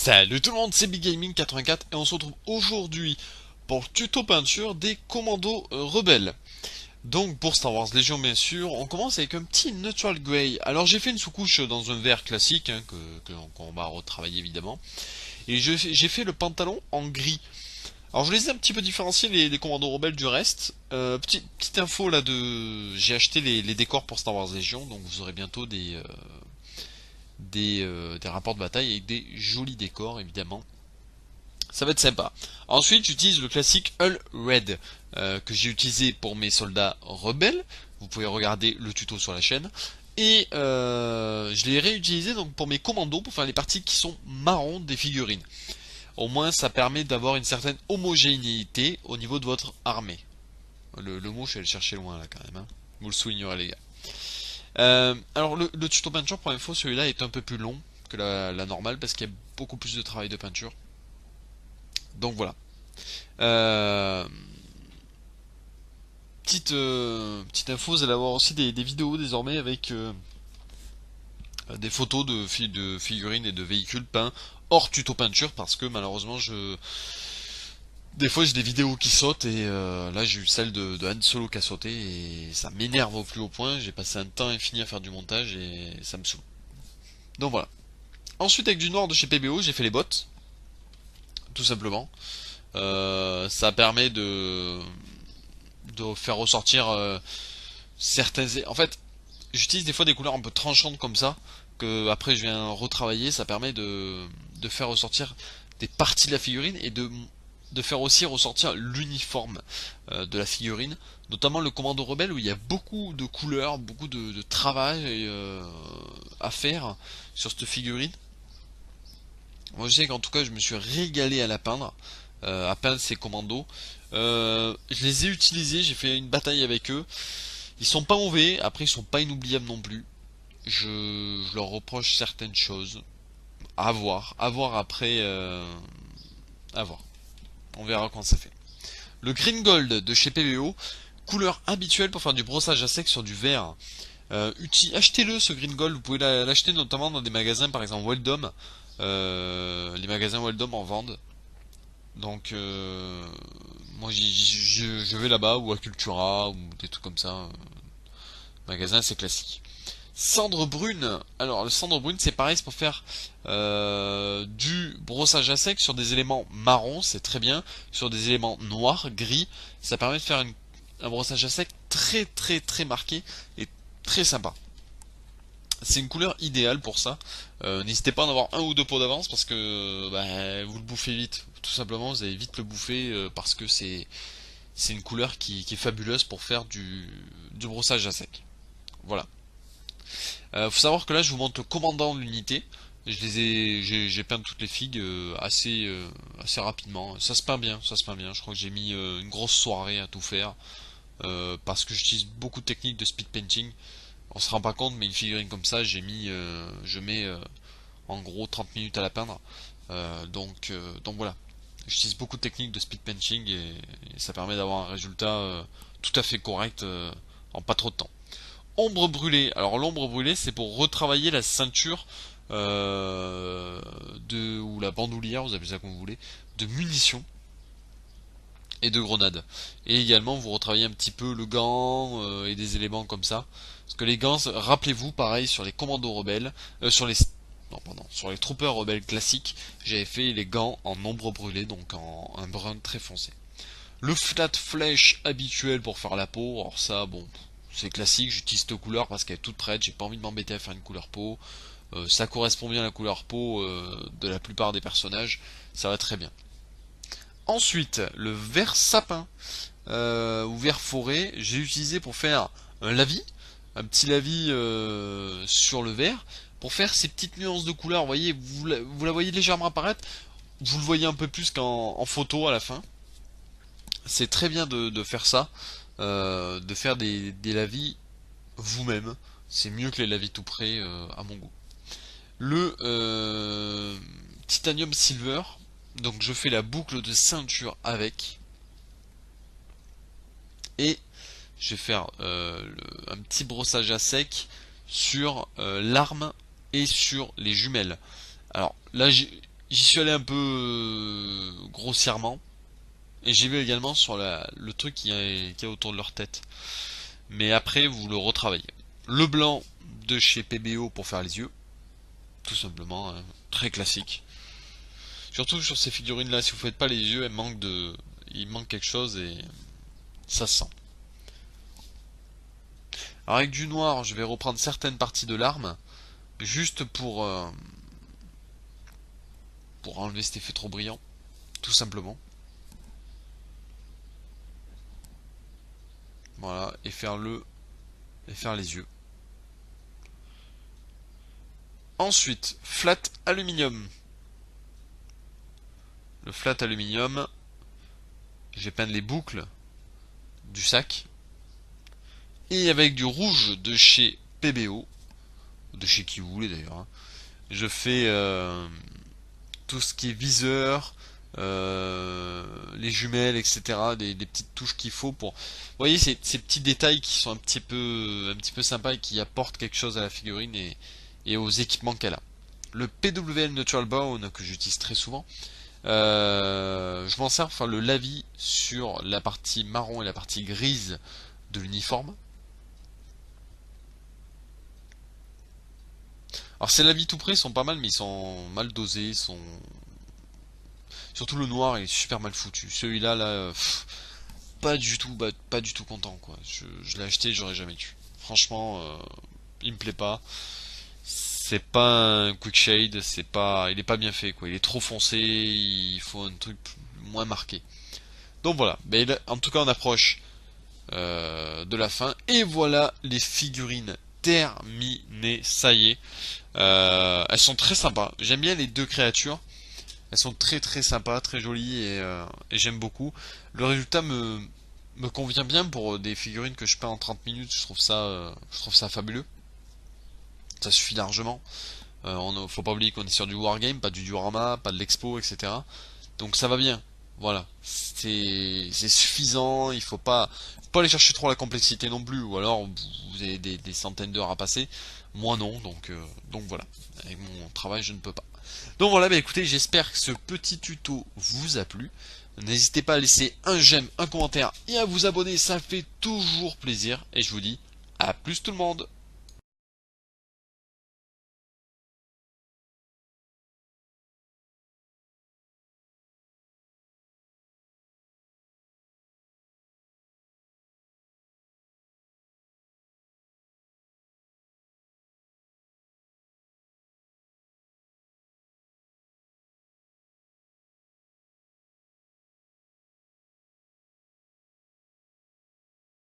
Salut tout le monde, c'est Big Gaming 84 et on se retrouve aujourd'hui pour le tuto peinture des commandos rebelles. Donc pour Star Wars Légion bien sûr, on commence avec un petit neutral grey. Alors j'ai fait une sous-couche dans un vert classique qu'on va retravailler évidemment. Et j'ai fait le pantalon en gris. Alors je les ai un petit peu différenciés les commandos rebelles du reste. Petite info là de... J'ai acheté les décors pour Star Wars Légion, donc vous aurez bientôt des rapports de bataille avec des jolis décors évidemment. Ça va être sympa. Ensuite, j'utilise le classique Hull Red que j'ai utilisé pour mes soldats rebelles. Vous pouvez regarder le tuto sur la chaîne. Et je l'ai réutilisé donc pour mes commandos pour faire les parties qui sont marron des figurines. Au moins, ça permet d'avoir une certaine homogénéité au niveau de votre armée. Le mot, je vais le chercher loin là quand même. Hein. Vous le soulignerez les gars. Alors le tuto peinture pour info, celui-là est un peu plus long que la normale parce qu'il y a beaucoup plus de travail de peinture. Donc voilà. Euh, petite info, vous allez avoir aussi des vidéos désormais avec des photos de figurines et de véhicules peints hors tuto peinture parce que malheureusement des fois j'ai des vidéos qui sautent et là j'ai eu celle de Han Solo qui a sauté et ça m'énerve au plus haut point. J'ai passé un temps infini à faire du montage et ça me saoule. Donc voilà. Ensuite avec du noir de chez PBO j'ai fait les bottes, tout simplement. Ça permet de faire ressortir certaines. En fait, j'utilise des fois des couleurs un peu tranchantes comme ça, que après je viens retravailler. Ça permet de faire ressortir des parties de la figurine et de faire aussi ressortir l'uniforme de la figurine, notamment le commando rebelle où il y a beaucoup de couleurs, beaucoup de travail à faire sur cette figurine. Moi je sais qu'en tout cas je me suis régalé à peindre ces commandos. Je les ai utilisés, j'ai fait une bataille avec eux. Ils sont pas mauvais, après ils sont pas inoubliables non plus. Je leur reproche certaines choses. À voir après, à voir. On verra quand ça fait. Le Green Gold de chez PVO, couleur habituelle pour faire du brossage à sec sur du verre. Achetez-le ce Green Gold, vous pouvez l'acheter notamment dans des magasins par exemple Weldom. Les magasins Weldom en vendent. Donc moi je vais là-bas ou à Cultura ou des trucs comme ça. Magasin c'est classique. Cendre brune. Alors le cendre brune c'est pareil, c'est pour faire du brossage à sec sur des éléments marrons, c'est très bien. Sur des éléments noirs, gris, ça permet de faire un brossage à sec très marqué et très sympa. C'est une couleur idéale pour ça. N'hésitez pas à en avoir un ou deux pots d'avance parce que bah, vous le bouffez vite. Tout simplement, vous allez vite le bouffer parce que c'est une couleur qui est fabuleuse pour faire du brossage à sec. Voilà. Faut savoir que là, je vous montre le commandant de l'unité. J'ai peint toutes les figues assez rapidement. Ça se peint bien, ça se peint bien. Je crois que j'ai mis une grosse soirée à tout faire parce que j'utilise beaucoup de techniques de speed painting. On se rend pas compte, mais une figurine comme ça, je mets en gros 30 minutes à la peindre. Donc voilà. J'utilise beaucoup de techniques de speed painting et ça permet d'avoir un résultat tout à fait correct en pas trop de temps. Ombre brûlée. Alors l'ombre brûlée, c'est pour retravailler la ceinture ou la bandoulière, vous appelez ça comme vous voulez, de munitions et de grenades. Et également, vous retravaillez un petit peu le gant et des éléments comme ça. Parce que les gants, rappelez-vous, pareil sur les commandos rebelles, sur les non, pardon, sur les troopers rebelles classiques, j'avais fait les gants en ombre brûlée, donc en un brun très foncé. Le flat flèche habituel pour faire la peau, alors ça, bon, c'est classique, j'utilise cette couleur parce qu'elle est toute prête, j'ai pas envie de m'embêter à faire une couleur peau. Ça correspond bien à la couleur peau de la plupart des personnages, ça va très bien. Ensuite, le vert sapin ou vert forêt, j'ai utilisé pour faire un lavis, un petit lavis sur le vert, pour faire ces petites nuances de couleurs. Vous voyez, vous la voyez légèrement apparaître, vous le voyez un peu plus qu'en photo à la fin. C'est très bien de faire ça, de faire des lavis vous-même. C'est mieux que les lavis tout près à mon goût. Le titanium silver, donc je fais la boucle de ceinture avec et je vais faire un petit brossage à sec sur l'arme et sur les jumelles. Alors là J'y suis allé un peu grossièrement. Et j'ai vu également sur le truc qui est autour de leur tête. Mais après, vous le retravaillez. Le blanc de chez PBO pour faire les yeux. Tout simplement, hein, très classique. Surtout sur ces figurines là, si vous faites pas les yeux, il manque quelque chose et ça se sent. Alors avec du noir, je vais reprendre certaines parties de l'arme, juste pour enlever cet effet trop brillant, tout simplement. Voilà, et faire les yeux. Ensuite, flat aluminium. Le flat aluminium, je vais peindre les boucles du sac. Et avec du rouge de chez PBO, de chez qui vous voulez d'ailleurs, hein, je fais tout ce qui est viseur, les jumelles, etc. Des petites touches qu'il faut pour. Vous voyez ces petits détails qui sont un petit peu sympas et qui apportent quelque chose à la figurine et aux équipements qu'elle a. Le PWL Neutral Bone que j'utilise très souvent. Je m'en sers, enfin le lavis sur la partie marron et la partie grise de l'uniforme. Alors ces lavis tout près sont pas mal, mais ils sont mal dosés, surtout le noir il est super mal foutu. Celui-là pas du tout, pas du tout content quoi. Je l'ai acheté, j'aurais jamais dû. Franchement, il me plaît pas. C'est pas un quick shade, il est pas bien fait quoi. Il est trop foncé, il faut un truc moins marqué. Donc voilà, mais en tout cas on approche de la fin et voilà les figurines terminées. Ça y est, elles sont très sympas. J'aime bien les deux créatures. Elles sont très très sympas, très jolies et j'aime beaucoup. Le résultat me convient bien pour des figurines que je peins en 30 minutes. Je trouve ça fabuleux. Ça suffit largement. Faut pas oublier qu'on est sur du wargame, pas du diorama, pas de l'expo, etc. Donc ça va bien. Voilà. C'est suffisant. Faut pas aller chercher trop la complexité non plus. Ou alors vous avez des centaines d'heures à passer. Moi non. Donc voilà. Avec mon travail, je ne peux pas. Donc voilà, bah écoutez, j'espère que ce petit tuto vous a plu. N'hésitez pas à laisser un j'aime, un commentaire et à vous abonner, ça fait toujours plaisir. Et je vous dis à plus tout le monde.